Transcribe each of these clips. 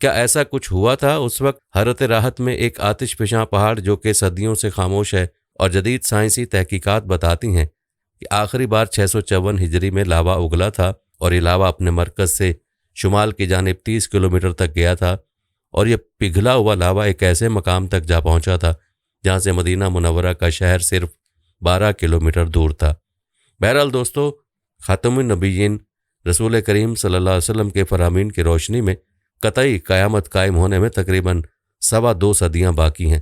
کیا ایسا کچھ ہوا تھا اس وقت حرت راحت میں ایک آتش فشاں پہاڑ جو کہ صدیوں سے خاموش ہے، اور جدید سائنسی تحقیقات بتاتی ہیں کہ آخری بار 654 ہجری میں لاوا اگلا تھا، اور یہ لاوا اپنے مرکز سے شمال کی جانب 30 کلومیٹر تک گیا تھا، اور یہ پگھلا ہوا لاوا ایک ایسے مقام تک جا پہنچا تھا جہاں سے مدینہ منورہ کا شہر صرف 12 کلومیٹر دور تھا۔ بہرحال دوستو، خاتم النبیین رسول کریم صلی اللہ علیہ وسلم کے فرامین کی روشنی میں قطعی قیامت قائم ہونے میں تقریباً 2.25 صدیاں باقی ہیں۔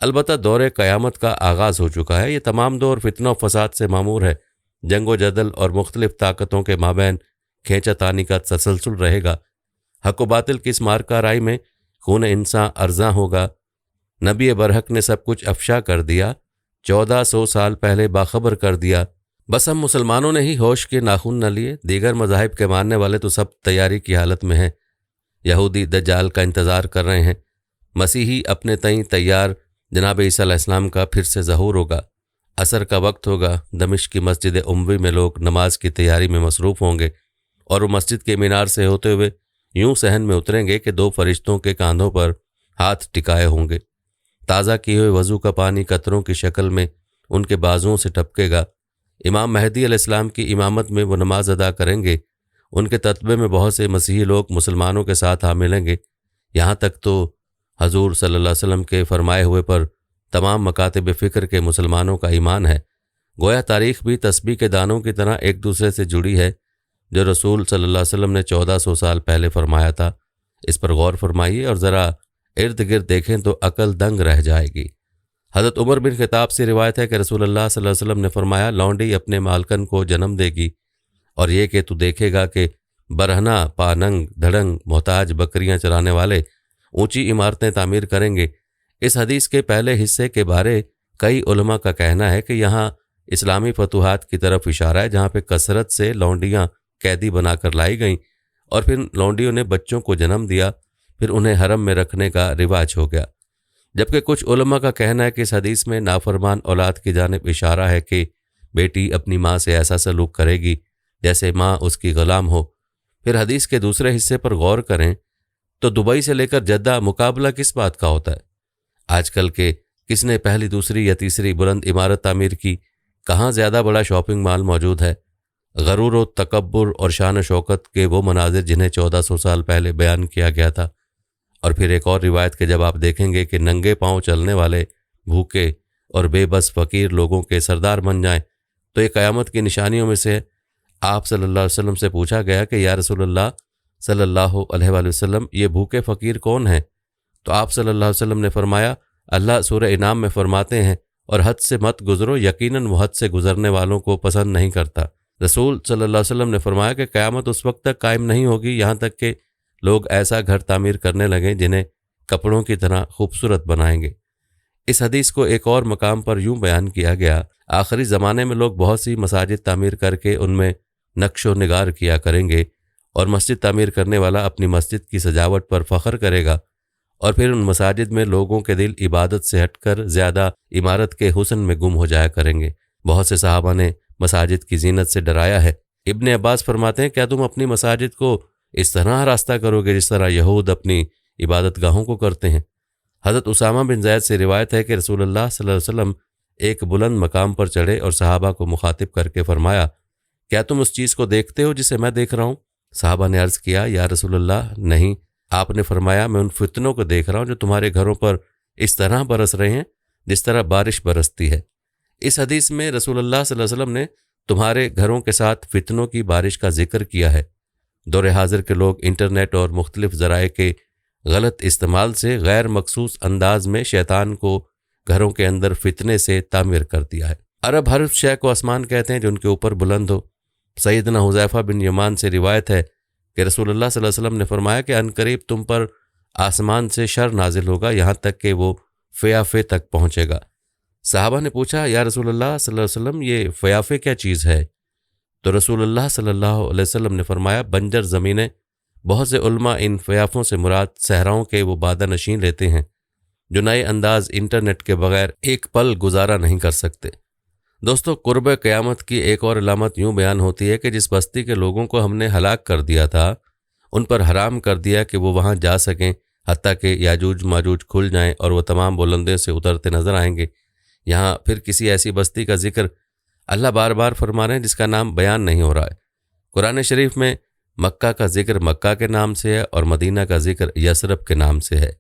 البتہ دور قیامت کا آغاز ہو چکا ہے۔ یہ تمام دور فتنہ و فساد سے معمور ہے، جنگ و جدل اور مختلف طاقتوں کے مابین کھینچا تانی کا تسلسل رہے گا۔ حق و باطل کی اس مارکہ رائی میں خون انسان ارزاں ہوگا۔ نبی برحق نے سب کچھ افشا کر دیا، 1400 سال پہلے باخبر کر دیا۔ بس ہم مسلمانوں نے ہی ہوش کے ناخن نہ لیے، دیگر مذاہب کے ماننے والے تو سب تیاری کی حالت میں ہیں۔ یہودی دجال کا انتظار کر رہے ہیں، مسیحی اپنے تئیں تیار، جناب عیسیٰ علیہ السلام کا پھر سے ظہور ہوگا، عصر کا وقت ہوگا، دمشق کی مسجد اموی میں لوگ نماز کی تیاری میں مصروف ہوں گے، اور وہ مسجد کے مینار سے ہوتے ہوئے یوں صحن میں اتریں گے کہ 2 فرشتوں کے کاندھوں پر ہاتھ ٹکائے ہوں گے۔ تازہ کیے ہوئے وضو کا پانی قطروں کی شکل میں ان کے بازوؤں سے ٹپکے گا۔ امام مہدی علیہ السلام کی امامت میں وہ نماز ادا کریں گے۔ ان کے تتبع میں بہت سے مسیحی لوگ مسلمانوں کے ساتھ آ ملیں گے، یہاں تک تو حضور صلی اللہ علیہ وسلم کے فرمائے ہوئے پر تمام مکاتب فکر کے مسلمانوں کا ایمان ہے۔ گویا تاریخ بھی تسبیح کے دانوں کی طرح ایک دوسرے سے جڑی ہے، جو رسول صلی اللہ علیہ وسلم نے 1400 سال پہلے فرمایا تھا۔ اس پر غور فرمائیے اور ذرا ارد گرد دیکھیں تو عقل دنگ رہ جائے گی۔ حضرت عمر بن خطاب سے روایت ہے کہ رسول اللہ صلی اللہ علیہ وسلم نے فرمایا، لونڈی اپنے مالکن کو جنم دے گی، اور یہ کہ تو دیکھے گا کہ برہنہ پاننگ دھڑنگ محتاج بکریاں چرانے والے اونچی عمارتیں تعمیر کریں گے۔ اس حدیث کے پہلے حصے کے بارے کئی علماء کا کہنا ہے کہ یہاں اسلامی فتوحات کی طرف اشارہ ہے، جہاں پہ کثرت سے لونڈیاں قیدی بنا کر لائی گئیں، اور پھر لونڈیوں نے بچوں کو جنم دیا، پھر انہیں حرم میں رکھنے کا رواج ہو گیا۔ جبکہ کچھ علماء کا کہنا ہے کہ اس حدیث میں نافرمان اولاد کی جانب اشارہ ہے کہ بیٹی اپنی ماں سے ایسا سلوک کرے گی جیسے ماں اس کی غلام ہو۔ پھر حدیث کے دوسرے حصے پر غور کریں تو دبئی سے لے کر جدہ مقابلہ کس بات کا ہوتا ہے؟ آج کل کے کس نے پہلی دوسری یا تیسری بلند عمارت تعمیر کی؟ کہاں زیادہ بڑا شاپنگ مال موجود ہے؟ غرور و تکبر اور شان و شوکت کے وہ مناظر جنہیں 1400 سال پہلے بیان کیا گیا تھا۔ اور پھر ایک اور روایت کہ جب آپ دیکھیں گے کہ ننگے پاؤں چلنے والے بھوکے اور بے بس فقیر لوگوں کے سردار بن جائیں تو یہ قیامت کی نشانیوں میں سے ہے۔ آپ صلی اللہ علیہ وسلم سے پوچھا گیا کہ یا رسول اللہ صلی اللہ علیہ وآلہ وسلم، یہ بھوکے فقیر کون ہیں؟ تو آپ صلی اللہ علیہ وسلم نے فرمایا، اللہ سورہ انعام میں فرماتے ہیں، اور حد سے مت گزرو، یقیناً وہ حد سے گزرنے والوں کو پسند نہیں کرتا۔ رسول صلی اللہ علیہ وسلم نے فرمایا کہ قیامت اس وقت تک قائم نہیں ہوگی یہاں تک کہ لوگ ایسا گھر تعمیر کرنے لگیں جنہیں کپڑوں کی طرح خوبصورت بنائیں گے۔ اس حدیث کو ایک اور مقام پر یوں بیان کیا گیا، آخری زمانے میں لوگ بہت سی مساجد تعمیر کر کے ان میں نقش و نگار کیا کریں گے، اور مسجد تعمیر کرنے والا اپنی مسجد کی سجاوٹ پر فخر کرے گا، اور پھر ان مساجد میں لوگوں کے دل عبادت سے ہٹ کر زیادہ عمارت کے حسن میں گم ہو جایا کریں گے۔ بہت سے صحابہ نے مساجد کی زینت سے ڈرایا ہے۔ ابن عباس فرماتے ہیں، کیا تم اپنی مساجد کو اس طرح راستہ کرو گے جس طرح یہود اپنی عبادت گاہوں کو کرتے ہیں؟ حضرت اسامہ بن زید سے روایت ہے کہ رسول اللہ صلی اللہ علیہ وسلم ایک بلند مقام پر چڑھے اور صحابہ کو مخاطب کر کے فرمایا، کیا تم اس چیز کو دیکھتے ہو جسے میں دیکھ رہا ہوں؟ صحابہ نے عرض کیا، یا رسول اللہ نہیں۔ آپ نے فرمایا، میں ان فتنوں کو دیکھ رہا ہوں جو تمہارے گھروں پر اس طرح برس رہے ہیں جس طرح بارش برستی ہے۔ اس حدیث میں رسول اللہ صلی اللہ علیہ وسلم نے تمہارے گھروں کے ساتھ فتنوں کی بارش کا ذکر کیا ہے۔ دور حاضر کے لوگ انٹرنیٹ اور مختلف ذرائع کے غلط استعمال سے غیر مخصوص انداز میں شیطان کو گھروں کے اندر فتنے سے تعمیر کر دیا ہے۔ عرب ہر اس شے کو آسمان کہتے ہیں جو ان کے اوپر بلند ہو۔ سیدنا حذیفہ بن یمان سے روایت ہے کہ رسول اللہ صلی اللہ علیہ وسلم نے فرمایا کہ عنقریب تم پر آسمان سے شر نازل ہوگا یہاں تک کہ وہ فیافے تک پہنچے گا۔ صحابہ نے پوچھا، یا رسول اللہ صلی اللہ علیہ وسلم، یہ فیافے کیا چیز ہے؟ تو رسول اللہ صلی اللہ علیہ وسلم نے فرمایا، بنجر زمینیں۔ بہت سے علماء ان فیافوں سے مراد صحراؤں کے وہ بادہ نشین لیتے ہیں جو نئے انداز انٹرنیٹ کے بغیر ایک پل گزارا نہیں کر سکتے۔ دوستو، قرب قیامت کی ایک اور علامت یوں بیان ہوتی ہے کہ جس بستی کے لوگوں کو ہم نے ہلاک کر دیا تھا ان پر حرام کر دیا کہ وہ وہاں جا سکیں، حتیٰ کہ یاجوج ماجوج کھل جائیں اور وہ تمام بلندیوں سے اترتے نظر آئیں گے۔ یہاں پھر کسی ایسی بستی کا ذکر اللہ بار بار فرما رہے ہیں جس کا نام بیان نہیں ہو رہا ہے۔ قرآن شریف میں مکہ کا ذکر مکہ کے نام سے ہے اور مدینہ کا ذکر یثرب کے نام سے ہے۔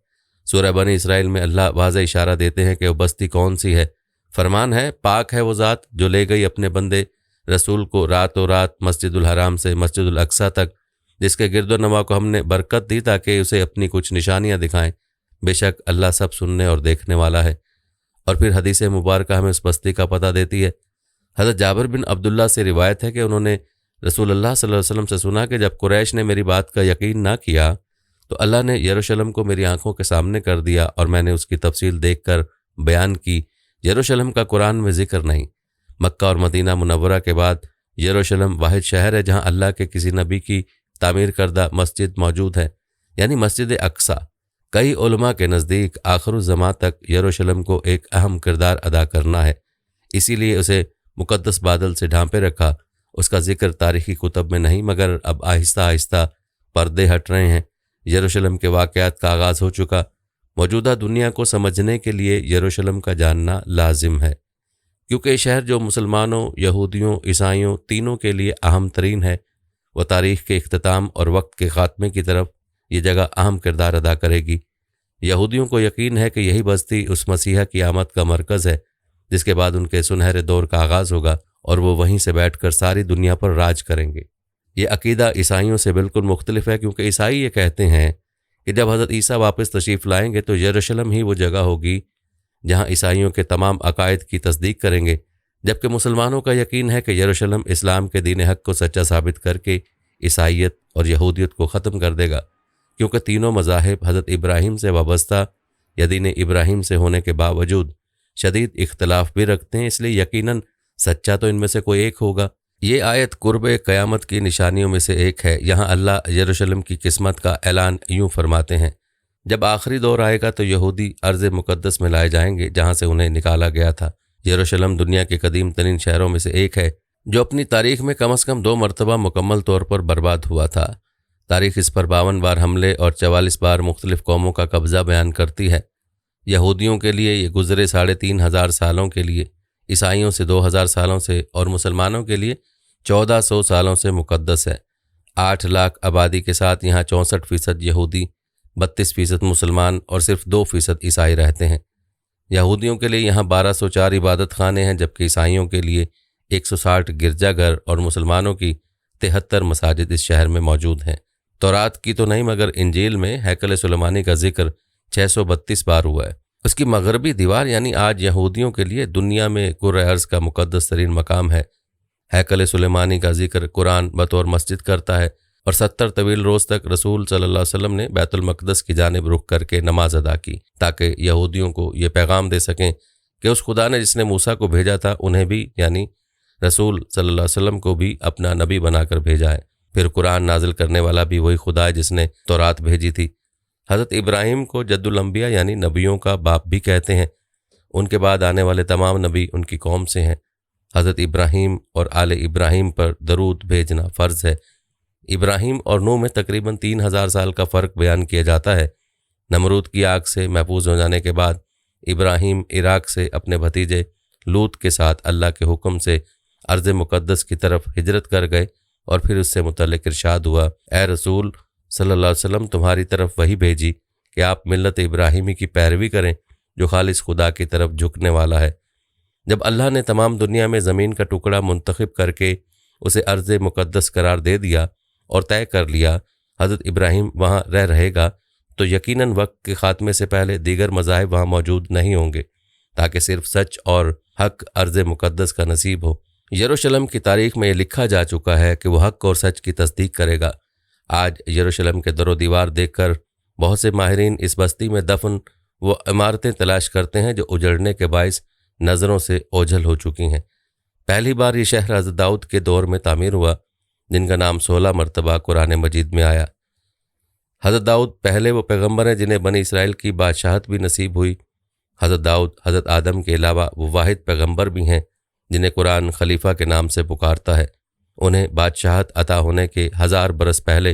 سورہ بنی اسرائیل میں اللہ واضح اشارہ دیتے ہیں کہ وہ بستی کون سی ہے۔ فرمان ہے، پاک ہے وہ ذات جو لے گئی اپنے بندے رسول کو راتوں رات مسجد الحرام سے مسجد الاقصیٰ تک، جس کے گرد و نواح کو ہم نے برکت دی تاکہ اسے اپنی کچھ نشانیاں دکھائیں۔ بے شک اللہ سب سننے اور دیکھنے والا ہے۔ اور پھر حدیث مبارکہ ہمیں اس بستی کا پتہ دیتی ہے۔ حضرت جابر بن عبداللہ سے روایت ہے کہ انہوں نے رسول اللہ صلی اللہ علیہ وسلم سے سنا کہ جب قریش نے میری بات کا یقین نہ کیا تو اللہ نے یروشلم کو میری آنکھوں کے سامنے کر دیا اور میں نے اس کی تفصیل دیکھ کر بیان کی۔ یروشلم کا قرآن میں ذکر نہیں۔ مکہ اور مدینہ منورہ کے بعد یروشلم واحد شہر ہے جہاں اللہ کے کسی نبی کی تعمیر کردہ مسجد موجود ہے، یعنی مسجد اقصیٰ۔ کئی علماء کے نزدیک آخر الزماں تک یروشلم کو ایک اہم کردار ادا کرنا ہے، اسی لیے اسے مقدس بادل سے ڈھانپے رکھا۔ اس کا ذکر تاریخی کتب میں نہیں، مگر اب آہستہ آہستہ پردے ہٹ رہے ہیں۔ یروشلم کے واقعات کا آغاز ہو چکا۔ موجودہ دنیا کو سمجھنے کے لیے یروشلم کا جاننا لازم ہے، کیونکہ یہ شہر جو مسلمانوں، یہودیوں، عیسائیوں تینوں کے لیے اہم ترین ہے، وہ تاریخ کے اختتام اور وقت کے خاتمے کی طرف یہ جگہ اہم کردار ادا کرے گی۔ یہودیوں کو یقین ہے کہ یہی بستی اس مسیح کی آمد کا مرکز ہے، جس کے بعد ان کے سنہرے دور کا آغاز ہوگا اور وہ وہیں سے بیٹھ کر ساری دنیا پر راج کریں گے۔ یہ عقیدہ عیسائیوں سے بالکل مختلف ہے، کیونکہ عیسائی یہ کہتے ہیں کہ جب حضرت عیسیٰ واپس تشریف لائیں گے تو یروشلم ہی وہ جگہ ہوگی جہاں عیسائیوں کے تمام عقائد کی تصدیق کریں گے، جبکہ مسلمانوں کا یقین ہے کہ یروشلم اسلام کے دین حق کو سچا ثابت کر کے عیسائیت اور یہودیت کو ختم کر دے گا، کیونکہ تینوں مذاہب حضرت ابراہیم سے وابستہ یا دین ابراہیم سے ہونے کے باوجود شدید اختلاف بھی رکھتے ہیں، اس لیے یقیناً سچا تو ان میں سے کوئی ایک ہوگا۔ یہ آیت قرب قیامت کی نشانیوں میں سے ایک ہے۔ یہاں اللہ یروشلم کی قسمت کا اعلان یوں فرماتے ہیں، جب آخری دور آئے گا تو یہودی ارض مقدس میں لائے جائیں گے جہاں سے انہیں نکالا گیا تھا۔ یروشلم دنیا کے قدیم ترین شہروں میں سے ایک ہے جو اپنی تاریخ میں کم از کم 2 مرتبہ مکمل طور پر برباد ہوا تھا۔ تاریخ اس پر 52 بار حملے اور 44 بار مختلف قوموں کا قبضہ بیان کرتی ہے۔ یہودیوں کے لیے یہ گزرے 3500 سالوں کے لیے، عیسائیوں سے 2000 سالوں سے اور مسلمانوں کے لیے 1400 سالوں سے مقدس ہے۔ 8 لاکھ آبادی کے ساتھ یہاں 64% یہودی، 32% مسلمان اور صرف 2% عیسائی رہتے ہیں۔ یہودیوں کے لیے یہاں 1204 عبادت خانے ہیں، جبکہ عیسائیوں کے لیے 160 گرجا گھر اور مسلمانوں کی 73 مساجد اس شہر میں موجود ہیں۔ تورات کی تو نہیں، مگر انجیل میں ہیکل سلیمانی کا ذکر 632 بار ہوا ہے۔ اس کی مغربی دیوار یعنی آج یہودیوں کے لیے دنیا میں کرۂ ارض کا مقدس ترین مقام ہے۔ ہیکل سلیمانی کا ذکر قرآن بطور مسجد کرتا ہے، اور 70 طویل روز تک رسول صلی اللہ علیہ وسلم نے بیت المقدس کی جانب رخ کر کے نماز ادا کی، تاکہ یہودیوں کو یہ پیغام دے سکیں کہ اس خدا نے جس نے موسیٰ کو بھیجا تھا انہیں بھی یعنی رسول صلی اللہ علیہ وسلم کو بھی اپنا نبی بنا کر بھیجا ہے۔ پھر قرآن نازل کرنے والا بھی وہی خدا ہے جس نے تورات بھیجی تھی۔ حضرت ابراہیم کو جد الانبیاء یعنی نبیوں کا باپ بھی کہتے ہیں۔ ان کے بعد آنے والے تمام نبی ان کی قوم سے ہیں۔ حضرت ابراہیم اور آل ابراہیم پر درود بھیجنا فرض ہے۔ ابراہیم اور نوح میں تقریباً 3000 سال کا فرق بیان کیا جاتا ہے۔ نمرود کی آگ سے محفوظ ہو جانے کے بعد ابراہیم عراق سے اپنے بھتیجے لوط کے ساتھ اللہ کے حکم سے ارض مقدس کی طرف ہجرت کر گئے، اور پھر اس سے متعلق ارشاد ہوا، اے رسول صلی اللہ علیہ وسلم تمہاری طرف وہی بھیجی کہ آپ ملت ابراہیمی کی پیروی کریں جو خالص خدا کی طرف جھکنے والا ہے۔ جب اللہ نے تمام دنیا میں زمین کا ٹکڑا منتخب کر کے اسے ارض مقدس قرار دے دیا اور طے کر لیا حضرت ابراہیم وہاں رہے گا، تو یقیناً وقت کے خاتمے سے پہلے دیگر مذاہب وہاں موجود نہیں ہوں گے، تاکہ صرف سچ اور حق ارض مقدس کا نصیب ہو۔ یروشلم کی تاریخ میں یہ لکھا جا چکا ہے کہ وہ حق اور سچ کی تصدیق کرے گا۔ آج یروشلم کے در و دیوار دیکھ کر بہت سے ماہرین اس بستی میں دفن وہ عمارتیں تلاش کرتے ہیں جو اجڑنے کے باعث نظروں سے اوجھل ہو چکی ہیں۔ پہلی بار یہ شہر حضرت داؤد کے دور میں تعمیر ہوا، جن کا نام 16 مرتبہ قرآن مجید میں آیا۔ حضرت داؤد پہلے وہ پیغمبر ہیں جنہیں بنی اسرائیل کی بادشاہت بھی نصیب ہوئی۔ حضرت داؤد حضرت آدم کے علاوہ وہ واحد پیغمبر بھی ہیں جنہیں قرآن خلیفہ کے نام سے پکارتا ہے۔ انہیں بادشاہت عطا ہونے کے 1000 برس پہلے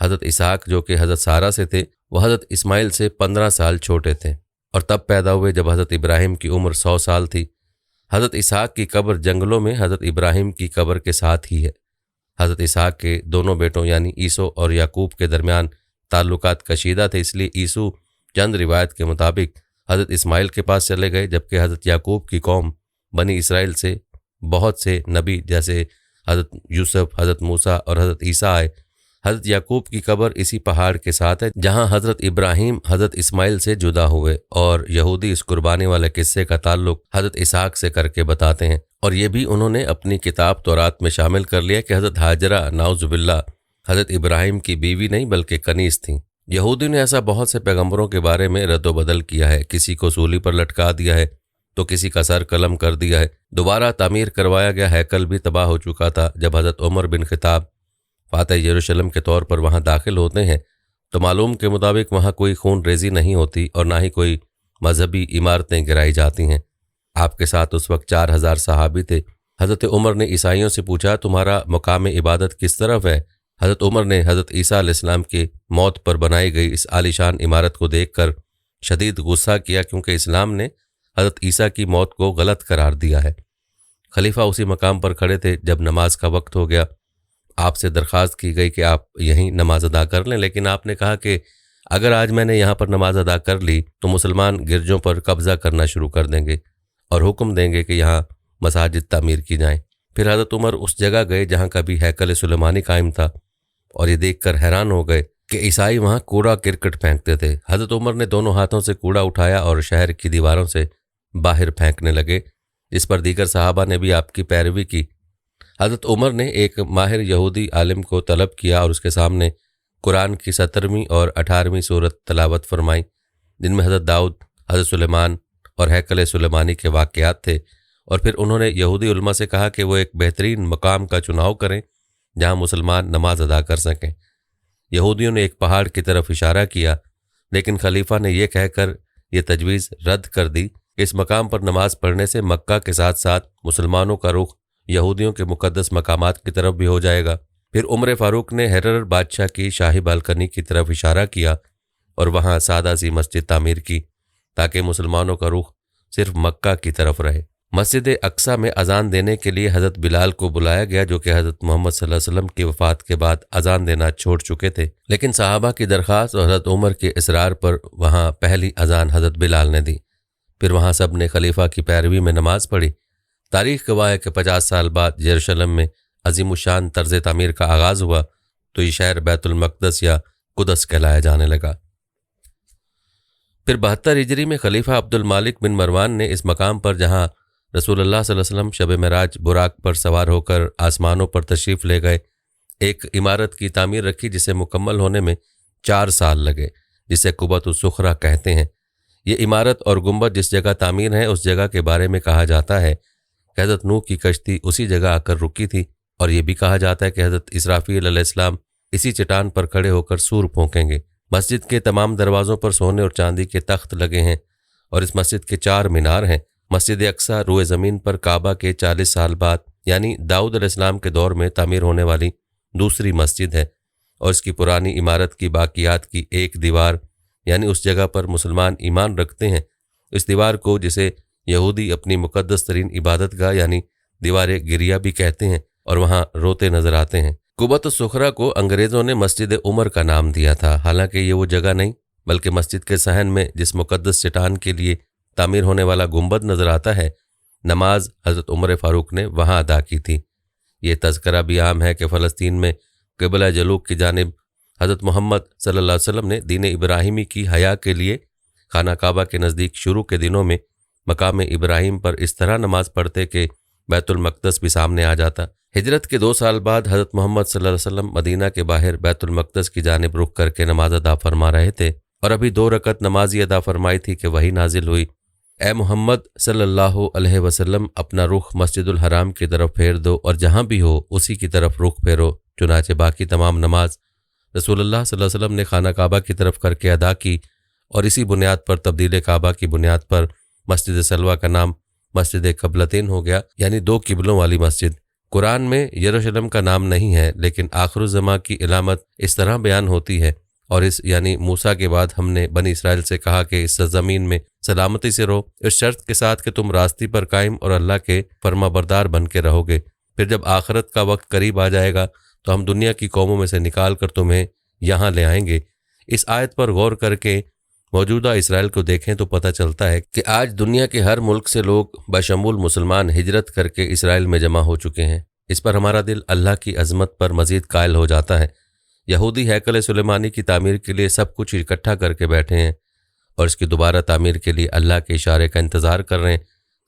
حضرت اسحاق جو کہ حضرت سارہ سے تھے وہ حضرت اسماعیل سے 15 سال چھوٹے تھے اور تب پیدا ہوئے جب حضرت ابراہیم کی عمر 100 سال تھی۔ حضرت اسحاق کی قبر جنگلوں میں حضرت ابراہیم کی قبر کے ساتھ ہی ہے۔ حضرت اسحاق کے دونوں بیٹوں یعنی عیسو اور یعقوب کے درمیان تعلقات کشیدہ تھے، اس لیے عیسو چند روایت کے مطابق حضرت اسماعیل کے پاس چلے گئے، جبکہ حضرت یعقوب کی قوم بنی اسرائیل سے بہت سے نبی جیسے حضرت یوسف، حضرت موسیٰ اور حضرت عیسیٰ آئے۔ حضرت یعقوب کی قبر اسی پہاڑ کے ساتھ ہے جہاں حضرت ابراہیم حضرت اسماعیل سے جدا ہوئے، اور یہودی اس قربانی والے قصے کا تعلق حضرت اسحاق سے کر کے بتاتے ہیں، اور یہ بھی انہوں نے اپنی کتاب تورات میں شامل کر لیا کہ حضرت ہاجرہ نعوذ باللہ حضرت ابراہیم کی بیوی نہیں بلکہ کنیز تھیں۔ یہودی نے ایسا بہت سے پیغمبروں کے بارے میں رد و بدل کیا ہے، کسی کو سولی پر لٹکا دیا ہے تو کسی کا سر قلم کر دیا ہے۔ دوبارہ تعمیر کروایا گیا ہیکل بھی تباہ ہو چکا تھا۔ جب حضرت عمر بن خطاب فاتح یروشلم کے طور پر وہاں داخل ہوتے ہیں تو معلوم کے مطابق وہاں کوئی خون ریزی نہیں ہوتی اور نہ ہی کوئی مذہبی عمارتیں گرائی جاتی ہیں۔ آپ کے ساتھ اس وقت 4000 صحابی تھے۔ حضرت عمر نے عیسائیوں سے پوچھا تمہارا مقام عبادت کس طرف ہے؟ حضرت عمر نے حضرت عیسیٰ علیہ السلام کی موت پر بنائی گئی اس عالیشان عمارت کو دیکھ کر شدید غصہ کیا، کیونکہ اسلام نے حضرت عیسیٰ کی موت کو غلط قرار دیا ہے۔ خلیفہ اسی مقام پر کھڑے تھے۔ جب نماز کا وقت ہو گیا آپ سے درخواست کی گئی کہ آپ یہیں نماز ادا کر لیں، لیکن آپ نے کہا کہ اگر آج میں نے یہاں پر نماز ادا کر لی تو مسلمان گرجوں پر قبضہ کرنا شروع کر دیں گے اور حکم دیں گے کہ یہاں مساجد تعمیر کی جائیں۔ پھر حضرت عمر اس جگہ گئے جہاں کبھی ہیکل سلیمانی قائم تھا اور یہ دیکھ کر حیران ہو گئے کہ عیسائی وہاں کوڑا کرکٹ پھینکتے تھے۔ حضرت عمر نے دونوں ہاتھوں سے کوڑا اٹھایا اور شہر کی دیواروں سے باہر پھینکنے لگے، جس پر دیگر صحابہ نے بھی آپ کی پیروی کی۔ حضرت عمر نے ایک ماہر یہودی عالم کو طلب کیا اور اس کے سامنے قرآن کی 17ویں اور 18ویں سورت تلاوت فرمائی، جن میں حضرت داؤد، حضرت سلیمان اور ہیکل سلیمانی کے واقعات تھے، اور پھر انہوں نے یہودی علماء سے کہا کہ وہ ایک بہترین مقام کا چناؤ کریں جہاں مسلمان نماز ادا کر سکیں۔ یہودیوں نے ایک پہاڑ کی طرف اشارہ کیا، لیکن خلیفہ نے یہ کہہ کر یہ تجویز رد کر دی کہ اس مقام پر نماز پڑھنے سے مکہ کے ساتھ ساتھ مسلمانوں کا رخ یہودیوں کے مقدس مقامات کی طرف بھی ہو جائے گا۔ پھر عمر فاروق نے ہیرر بادشاہ کی شاہی بالکنی کی طرف اشارہ کیا اور وہاں سادہ سی مسجد تعمیر کی تاکہ مسلمانوں کا رخ صرف مکہ کی طرف رہے۔ مسجد اقصیٰ میں اذان دینے کے لیے حضرت بلال کو بلایا گیا، جو کہ حضرت محمد صلی اللہ علیہ وسلم کی وفات کے بعد اذان دینا چھوڑ چکے تھے، لیکن صحابہ کی درخواست اور حضرت عمر کے اصرار پر وہاں پہلی اذان حضرت بلال نے دی۔ پھر وہاں سب نے خلیفہ کی پیروی میں نماز پڑھی۔ تاریخ گواہ ہے کہ 50 سال بعد یروشلم میں عظیم الشان طرز تعمیر کا آغاز ہوا تو یہ شہر بیت المقدس یا قدس کہلایا جانے لگا۔ پھر 72 ہجری میں خلیفہ عبد المالک بن مروان نے اس مقام پر جہاں رسول اللہ صلی اللہ علیہ وسلم شب معراج براق پر سوار ہو کر آسمانوں پر تشریف لے گئے، ایک عمارت کی تعمیر رکھی جسے مکمل ہونے میں 4 سال لگے، جسے قبۃ الصخرہ کہتے ہیں۔ یہ عمارت اور گنبد جس جگہ تعمیر ہے اس جگہ کے بارے میں کہا جاتا ہے کہ حضرت نوح کی کشتی اسی جگہ آ کر رکی تھی، اور یہ بھی کہا جاتا ہے کہ حضرت اسرافیل علیہ السلام اسی چٹان پر کھڑے ہو کر سور پھونکیں گے۔ مسجد کے تمام دروازوں پر سونے اور چاندی کے تخت لگے ہیں اور اس مسجد کے 4 مینار ہیں۔ مسجد اقصیٰ روئے زمین پر کعبہ کے 40 سال بعد یعنی داؤد علیہ السلام کے دور میں تعمیر ہونے والی دوسری مسجد ہے، اور اس کی پرانی عمارت کی باقیات کی ایک دیوار یعنی اس جگہ پر مسلمان ایمان رکھتے ہیں، اس دیوار کو جسے یہودی اپنی مقدس ترین عبادت گاہ یعنی دیوار گریہ بھی کہتے ہیں، اور وہاں روتے نظر آتے ہیں۔ قبۃ الصخرہ کو انگریزوں نے مسجد عمر کا نام دیا تھا، حالانکہ یہ وہ جگہ نہیں بلکہ مسجد کے صحن میں جس مقدس چٹان کے لیے تعمیر ہونے والا گنبد نظر آتا ہے، نماز حضرت عمر فاروق نے وہاں ادا کی تھی۔ یہ تذکرہ بھی عام ہے کہ فلسطین میں قبلہ جنوب کی جانب حضرت محمد صلی اللہ علیہ وسلم نے دین ابراہیمی کی حیا کے لیے خانہ کعبہ کے نزدیک شروع کے دنوں میں مقام ابراہیم پر اس طرح نماز پڑھتے کہ بیت المقدس بھی سامنے آ جاتا۔ ہجرت کے 2 سال بعد حضرت محمد صلی اللہ علیہ وسلم مدینہ کے باہر بیت المقدس کی جانب رخ کر کے نماز ادا فرما رہے تھے، اور ابھی 2 رکعت نماز ہی ادا فرمائی تھی کہ وحی نازل ہوئی، اے محمد صلی اللہ علیہ وسلم اپنا رخ مسجد الحرام کی طرف پھیر دو اور جہاں بھی ہو اسی کی طرف رخ پھیرو۔ چنانچہ باقی تمام نماز رسول اللہ صلی اللہ علیہ وسلم نے خانہ کعبہ کی طرف کر کے ادا کی، اور اسی بنیاد پر تبدیل کعبہ کی بنیاد پر مسجد سلوہ کا نام مسجد قبلتین ہو گیا، یعنی 2 قبلوں والی مسجد۔ قرآن میں یروشلم کا نام نہیں ہے، لیکن آخر الزماں کی علامت اس طرح بیان ہوتی ہے، اور اس یعنی موسیٰ کے بعد ہم نے بنی اسرائیل سے کہا کہ اس سرزمین میں سلامتی سے رہو، اس شرط کے ساتھ کہ تم راستے پر قائم اور اللہ کے فرما بردار بن کے رہو گے۔ پھر جب آخرت کا وقت قریب آ جائے گا تو ہم دنیا کی قوموں میں سے نکال کر تمہیں یہاں لے آئیں گے۔ اس آیت پر غور کر کے موجودہ اسرائیل کو دیکھیں تو پتہ چلتا ہے کہ آج دنیا کے ہر ملک سے لوگ بشمول مسلمان ہجرت کر کے اسرائیل میں جمع ہو چکے ہیں۔ اس پر ہمارا دل اللہ کی عظمت پر مزید قائل ہو جاتا ہے۔ یہودی ہیکل سلیمانی کی تعمیر کے لیے سب کچھ اکٹھا کر کے بیٹھے ہیں اور اس کی دوبارہ تعمیر کے لیے اللہ کے اشارے کا انتظار کر رہے ہیں،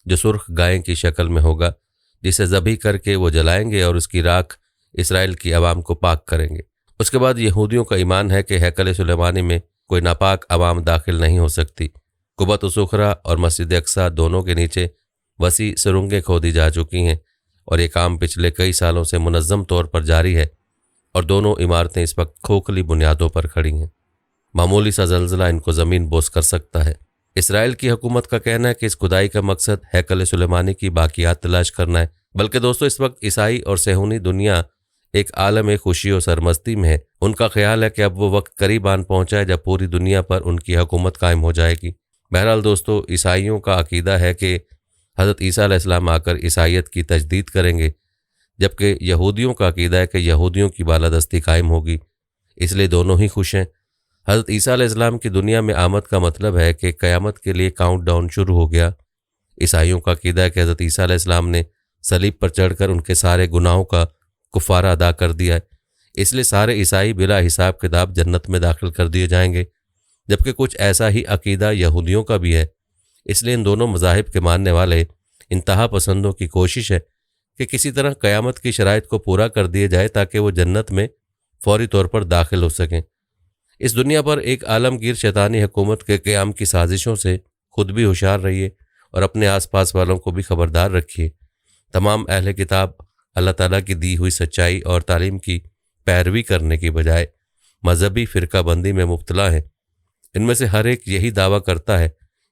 جو سرخ گائے کی شکل میں ہوگا، جسے ذبح کر کے وہ جلائیں گے اور اس کی راکھ اسرائیل کی عوام کو پاک کریں گے۔ اس کے بعد یہودیوں کا ایمان ہے کہ ہیکل سلیمانی میں کوئی ناپاک عوام داخل نہیں ہو سکتی۔ قبۃ الصخرہ اور مسجد اقصیٰ دونوں کے نیچے وسیع سرنگیں کھودی جا چکی ہیں اور یہ کام پچھلے کئی سالوں سے منظم طور پر جاری ہے، اور دونوں عمارتیں اس وقت کھوکھلی بنیادوں پر کھڑی ہیں۔ معمولی سا زلزلہ ان کو زمین بوس کر سکتا ہے۔ اسرائیل کی حکومت کا کہنا ہے کہ اس کھدائی کا مقصد ہیکل سلیمانی کی باقیات تلاش کرنا ہے، بلکہ دوستو اس وقت عیسائی اور صہیونی دنیا ایک عالم خوشی و سرمستی میں ہے۔ ان کا خیال ہے کہ اب وہ وقت قریب آن پہنچا ہے جب پوری دنیا پر ان کی حکومت قائم ہو جائے گی۔ بہرحال دوستو، عیسائیوں کا عقیدہ ہے کہ حضرت عیسیٰ علیہ السلام آ کر عیسائیت کی تجدید کریں گے، جبکہ یہودیوں کا عقیدہ ہے کہ یہودیوں کی بالادستی قائم ہوگی۔ اس لیے دونوں ہی خوش ہیں۔ حضرت عیسیٰ علیہ السلام کی دنیا میں آمد کا مطلب ہے کہ قیامت کے لیے کاؤنٹ ڈاؤن شروع ہو گیا۔ عیسائیوں کا عقیدہ ہے کہ حضرت عیسیٰ علیہ السلام نے صلیب پر چڑھ کر ان کے سارے گناہوں کا کفارہ ادا کر دیا ہے، اس لیے سارے عیسائی بلا حساب کتاب جنت میں داخل کر دیے جائیں گے، جبکہ کچھ ایسا ہی عقیدہ یہودیوں کا بھی ہے۔ اس لیے ان دونوں مذاہب کے ماننے والے انتہا پسندوں کی کوشش ہے کہ کسی طرح قیامت کی شرائط کو پورا کر دیے جائے تاکہ وہ جنت میں فوری طور پر داخل ہو سکیں۔ اس دنیا پر ایک عالمگیر شیطانی حکومت کے قیام کی سازشوں سے خود بھی ہوشیار رہیے اور اپنے آس پاس والوں کو بھی خبردار رکھیے۔ تمام اہل کتاب اللہ تعالیٰ کی دی ہوئی سچائی اور تعلیم کی پیروی کرنے کی بجائے مذہبی فرقہ بندی میں مبتلا ہیں۔ ان میں سے ہر ایک یہی دعویٰ کرتا ہے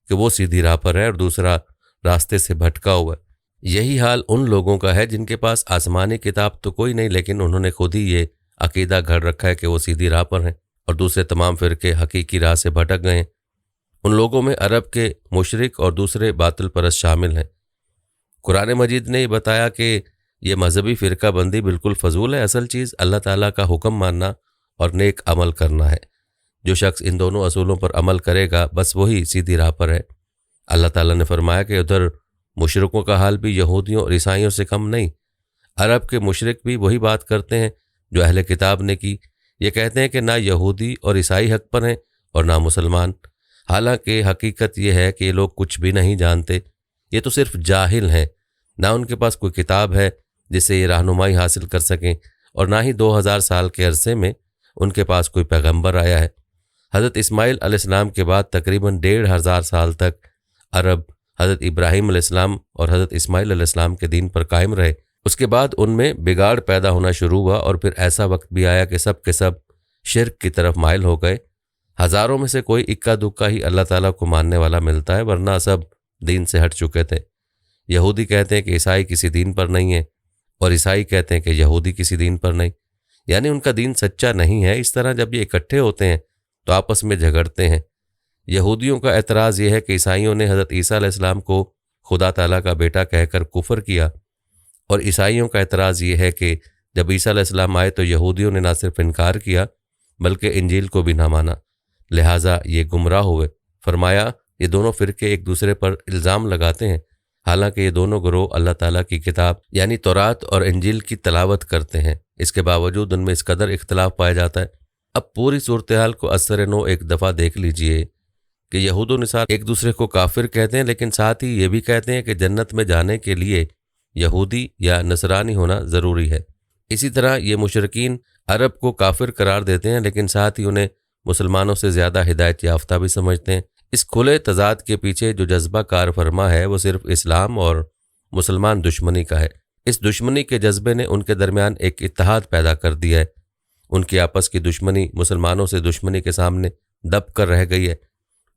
کہ وہ سیدھی راہ پر ہے اور دوسرا راستے سے بھٹکا ہوا ہے۔ یہی حال ان لوگوں کا ہے جن کے پاس آسمانی کتاب تو کوئی نہیں، لیکن انہوں نے خود ہی یہ عقیدہ گھڑ رکھا ہے کہ وہ سیدھی راہ پر ہیں، اور دوسرے تمام فرقے حقیقی راہ سے بھٹک گئے ہیں۔ ان لوگوں میں عرب کے مشرک اور دوسرے باطل پرست شامل ہیں۔ قرآن مجید نے یہ بتایا کہ یہ مذہبی فرقہ بندی بالکل فضول ہے، اصل چیز اللہ تعالیٰ کا حکم ماننا اور نیک عمل کرنا ہے۔ جو شخص ان دونوں اصولوں پر عمل کرے گا بس وہی سیدھی راہ پر ہے۔ اللہ تعالیٰ نے فرمایا کہ ادھر مشرکوں کا حال بھی یہودیوں اور عیسائیوں سے کم نہیں۔ عرب کے مشرک بھی وہی بات کرتے ہیں جو اہل کتاب نے کی۔ یہ کہتے ہیں کہ نہ یہودی اور عیسائی حق پر ہیں اور نہ مسلمان، حالانکہ حقیقت یہ ہے کہ یہ لوگ کچھ بھی نہیں جانتے، یہ تو صرف جاہل ہیں۔ نہ ان کے پاس کوئی کتاب ہے جس سے یہ رہنمائی حاصل کر سکیں، اور نہ ہی 2000 سال کے عرصے میں ان کے پاس کوئی پیغمبر آیا ہے۔ حضرت اسماعیل علیہ السلام کے بعد تقریباً 1500 سال تک عرب حضرت ابراہیم علیہ السلام اور حضرت اسماعیل علیہ السلام کے دین پر قائم رہے۔ اس کے بعد ان میں بگاڑ پیدا ہونا شروع ہوا، اور پھر ایسا وقت بھی آیا کہ سب کے سب شرک کی طرف مائل ہو گئے۔ ہزاروں میں سے کوئی اکا دکا ہی اللہ تعالیٰ کو ماننے والا ملتا ہے، ورنہ سب دین سے ہٹ چکے تھے۔ یہودی کہتے ہیں کہ عیسائی کسی دین پر نہیں ہے، اور عیسائی کہتے ہیں کہ یہودی کسی دین پر نہیں، یعنی ان کا دین سچا نہیں ہے۔ اس طرح جب یہ اکٹھے ہوتے ہیں تو آپس میں جھگڑتے ہیں۔ یہودیوں کا اعتراض یہ ہے کہ عیسائیوں نے حضرت عیسیٰ علیہ السلام کو خدا تعالیٰ کا بیٹا کہہ کر کفر کیا، اور عیسائیوں کا اعتراض یہ ہے کہ جب عیسیٰ علیہ السلام آئے تو یہودیوں نے نہ صرف انکار کیا بلکہ انجیل کو بھی نہ مانا، لہٰذا یہ گمراہ ہوئے۔ فرمایا یہ دونوں فرقے ایک دوسرے پر الزام لگاتے ہیں، حالانکہ یہ دونوں گروہ اللہ تعالیٰ کی کتاب یعنی تورات اور انجیل کی تلاوت کرتے ہیں۔ اس کے باوجود ان میں اس قدر اختلاف پایا جاتا ہے۔ اب پوری صورتحال کو اثر نو ایک دفعہ دیکھ لیجئے کہ یہود و نصارا ایک دوسرے کو کافر کہتے ہیں، لیکن ساتھ ہی یہ بھی کہتے ہیں کہ جنت میں جانے کے لیے یہودی یا نصرانی ہونا ضروری ہے۔ اسی طرح یہ مشرکین عرب کو کافر قرار دیتے ہیں، لیکن ساتھ ہی انہیں مسلمانوں سے زیادہ ہدایت یافتہ بھی سمجھتے ہیں۔ اس کھلے تضاد کے پیچھے جو جذبہ کار فرما ہے وہ صرف اسلام اور مسلمان دشمنی کا ہے۔ اس دشمنی کے جذبے نے ان کے درمیان ایک اتحاد پیدا کر دیا ہے۔ ان کی آپس کی دشمنی مسلمانوں سے دشمنی کے سامنے دب کر رہ گئی ہے،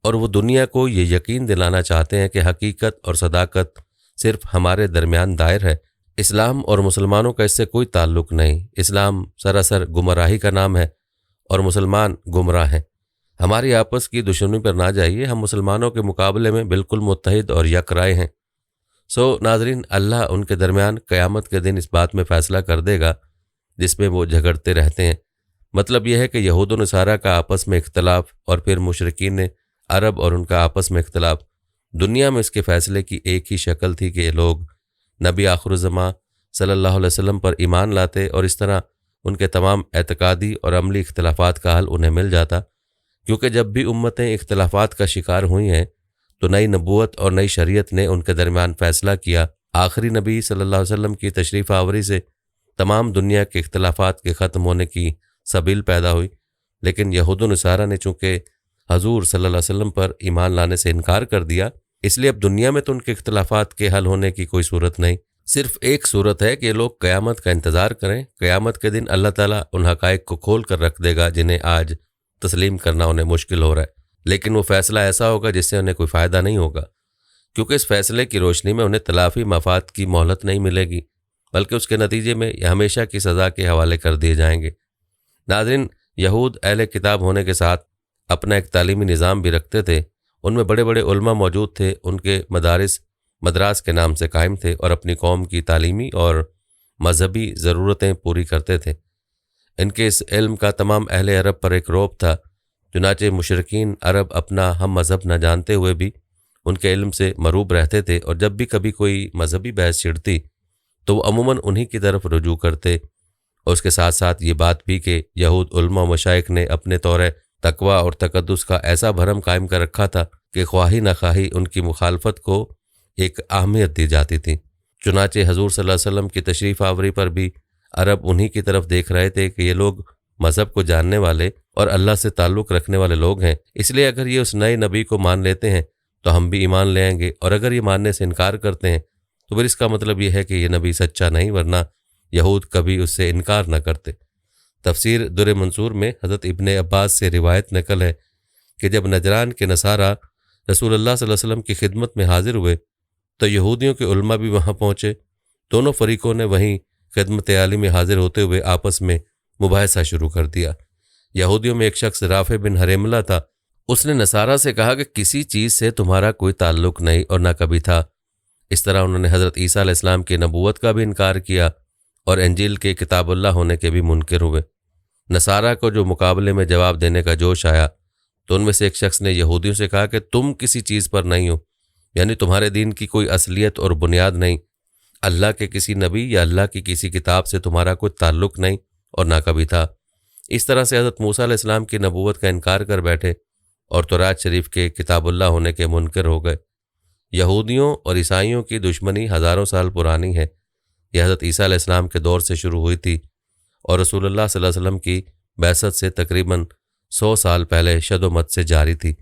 اور وہ دنیا کو یہ یقین دلانا چاہتے ہیں کہ حقیقت اور صداقت صرف ہمارے درمیان دائر ہے، اسلام اور مسلمانوں کا اس سے کوئی تعلق نہیں۔ اسلام سراسر گمراہی کا نام ہے اور مسلمان گمراہ ہیں۔ ہماری آپس کی دشمنی پر نہ جائیے، ہم مسلمانوں کے مقابلے میں بالکل متحد اور یک رائے ہیں۔ ناظرین، اللہ ان کے درمیان قیامت کے دن اس بات میں فیصلہ کر دے گا جس میں وہ جھگڑتے رہتے ہیں۔ مطلب یہ ہے کہ یہود و نصارہ کا آپس میں اختلاف اور پھر مشرکین عرب اور ان کا آپس میں اختلاف، دنیا میں اس کے فیصلے کی ایک ہی شکل تھی کہ یہ لوگ نبی آخر الزماں صلی اللہ علیہ وسلم پر ایمان لاتے اور اس طرح ان کے تمام اعتقادی اور عملی اختلافات کا حل انہیں مل جاتا، کیونکہ جب بھی امتیں اختلافات کا شکار ہوئی ہیں تو نئی نبوت اور نئی شریعت نے ان کے درمیان فیصلہ کیا۔ آخری نبی صلی اللہ علیہ وسلم کی تشریف آوری سے تمام دنیا کے اختلافات کے ختم ہونے کی سبیل پیدا ہوئی، لیکن یہود و نصارہ نے چونکہ حضور صلی اللہ علیہ وسلم پر ایمان لانے سے انکار کر دیا، اس لیے اب دنیا میں تو ان کے اختلافات کے حل ہونے کی کوئی صورت نہیں۔ صرف ایک صورت ہے کہ یہ لوگ قیامت کا انتظار کریں۔ قیامت کے دن اللہ تعالیٰ ان حقائق کو کھول کر رکھ دے گا جنہیں آج تسلیم کرنا انہیں مشکل ہو رہا ہے، لیکن وہ فیصلہ ایسا ہوگا جس سے انہیں کوئی فائدہ نہیں ہوگا، کیونکہ اس فیصلے کی روشنی میں انہیں تلافی مفاد کی مہلت نہیں ملے گی، بلکہ اس کے نتیجے میں یہ ہمیشہ کی سزا کے حوالے کر دیے جائیں گے۔ ناظرین، یہود اہل کتاب ہونے کے ساتھ اپنا ایک تعلیمی نظام بھی رکھتے تھے۔ ان میں بڑے بڑے علماء موجود تھے، ان کے مدراس کے نام سے قائم تھے اور اپنی قوم کی تعلیمی اور مذہبی ضرورتیں پوری کرتے تھے۔ ان کے اس علم کا تمام اہل عرب پر ایک رعب تھا، چنانچہ مشرکین عرب اپنا ہم مذہب نہ جانتے ہوئے بھی ان کے علم سے مروب رہتے تھے، اور جب بھی کبھی کوئی مذہبی بحث چھڑتی تو وہ عموماً انہی کی طرف رجوع کرتے، اور اس کے ساتھ ساتھ یہ بات بھی کہ یہود علماء و مشائخ نے اپنے طور تقوی اور تقدس کا ایسا بھرم قائم کر رکھا تھا کہ خواہی نہ خواہی ان کی مخالفت کو ایک اہمیت دی جاتی تھی۔ چنانچہ حضور صلی اللہ علیہ وسلم کی تشریف آوری پر بھی عرب انہی کی طرف دیکھ رہے تھے کہ یہ لوگ مذہب کو جاننے والے اور اللہ سے تعلق رکھنے والے لوگ ہیں، اس لیے اگر یہ اس نئے نبی کو مان لیتے ہیں تو ہم بھی ایمان لے آئیں گے، اور اگر یہ ماننے سے انکار کرتے ہیں تو پھر اس کا مطلب یہ ہے کہ یہ نبی سچا نہیں، ورنہ یہود کبھی اس سے انکار نہ کرتے۔ تفسیر در منصور میں حضرت ابن عباس سے روایت نقل ہے کہ جب نجران کے نصارہ رسول اللہ صلی اللہ علیہ وسلم کی خدمت میں حاضر ہوئے تو یہودیوں کے علماء بھی وہاں پہنچے۔ دونوں فریقوں نے وہیں خدمت عالی میں حاضر ہوتے ہوئے آپس میں مباحثہ شروع کر دیا۔ یہودیوں میں ایک شخص رافع بن حرملہ تھا، اس نے نصارہ سے کہا کہ کسی چیز سے تمہارا کوئی تعلق نہیں اور نہ کبھی تھا۔ اس طرح انہوں نے حضرت عیسیٰ علیہ السلام کی نبوت کا بھی انکار کیا اور انجیل کے کتاب اللہ ہونے کے بھی منکر ہوئے۔ نصارہ کو جو مقابلے میں جواب دینے کا جوش آیا تو ان میں سے ایک شخص نے یہودیوں سے کہا کہ تم کسی چیز پر نہیں ہو، یعنی تمہارے دین کی کوئی اصلیت اور بنیاد نہیں، اللہ کے کسی نبی یا اللہ کی کسی کتاب سے تمہارا کوئی تعلق نہیں اور نہ کبھی تھا۔ اس طرح سے حضرت موسیٰ علیہ السلام کی نبوت کا انکار کر بیٹھے اور تورات شریف کے کتاب اللہ ہونے کے منکر ہو گئے۔ یہودیوں اور عیسائیوں کی دشمنی ہزاروں سال پرانی ہے، یہ حضرت عیسیٰ علیہ السلام کے دور سے شروع ہوئی تھی اور رسول اللہ صلی اللہ علیہ وسلم کی بعثت سے تقریباً 100 سال پہلے شد و مت سے جاری تھی۔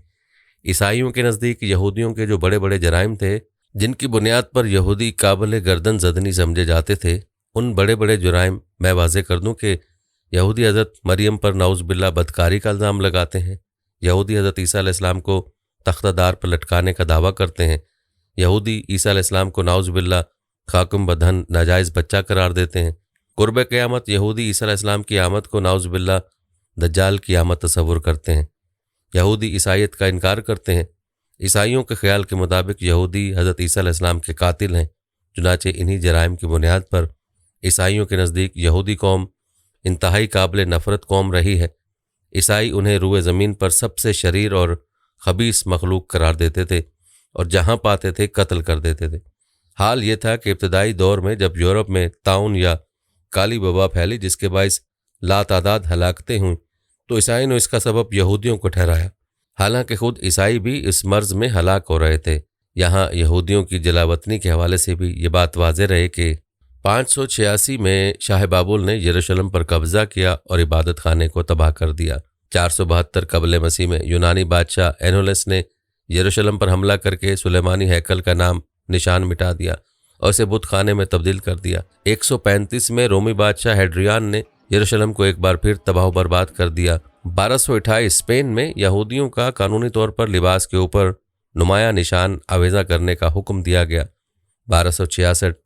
عیسائیوں کے نزدیک یہودیوں کے جو بڑے بڑے جرائم تھے جن کی بنیاد پر یہودی قابل گردن زدنی سمجھے جاتے تھے، ان بڑے بڑے جرائم میں واضح کر دوں کہ یہودی حضرت مریم پر نعوذ باللہ بدکاری کا الزام لگاتے ہیں، یہودی حضرت عیسیٰ علیہ السلام کو تختہ دار پر لٹکانے کا دعویٰ کرتے ہیں، یہودی عیسیٰ علیہ السلام کو نعوذ باللہ خاکم بدہن ناجائز بچہ قرار دیتے ہیں، قرب قیامت یہودی عیسیٰ علیہ السلام کی آمد کو نعوذ باللہ دجال کی آمد تصور کرتے ہیں، یہودی عیسائیت کا انکار کرتے ہیں۔ عیسائیوں کے خیال کے مطابق یہودی حضرت عیسیٰ علیہ السلام کے قاتل ہیں، چنانچہ انہی جرائم کی بنیاد پر عیسائیوں کے نزدیک یہودی قوم انتہائی قابل نفرت قوم رہی ہے۔ عیسائی انہیں روئے زمین پر سب سے شریر اور خبیث مخلوق قرار دیتے تھے اور جہاں پاتے تھے قتل کر دیتے تھے۔ حال یہ تھا کہ ابتدائی دور میں جب یورپ میں طاعون یا کالی وبا پھیلی جس کے باعث لاتعداد ہلاکتیں ہوئیں تو عیسائیوں نے اس کا سبب یہودیوں کو ٹھہرایا، حالانکہ خود عیسائی بھی اس مرض میں ہلاک ہو رہے تھے۔ یہاں یہودیوں کی جلاوطنی کے حوالے سے بھی یہ بات واضح رہے کہ 586 میں شاہ بابل نے یروشلم پر قبضہ کیا اور عبادت خانے کو تباہ کر دیا۔ 472 قبل مسیح میں یونانی بادشاہ اینولس نے یروشلم پر حملہ کر کے سلیمانی ہیکل کا نام نشان مٹا دیا اور اسے بت خانے میں تبدیل کر دیا۔ 135 میں رومی بادشاہ ہیڈریان نے یروشلم کو ایک بار پھر تباہ و برباد کر دیا۔ 1228 اسپین میں یہودیوں کا قانونی طور پر لباس کے اوپر نمایاں نشان آویزاں کرنے کا حکم دیا گیا، 1266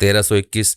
1321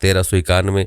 1391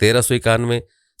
1391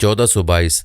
1422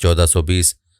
1420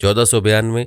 1492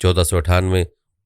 1498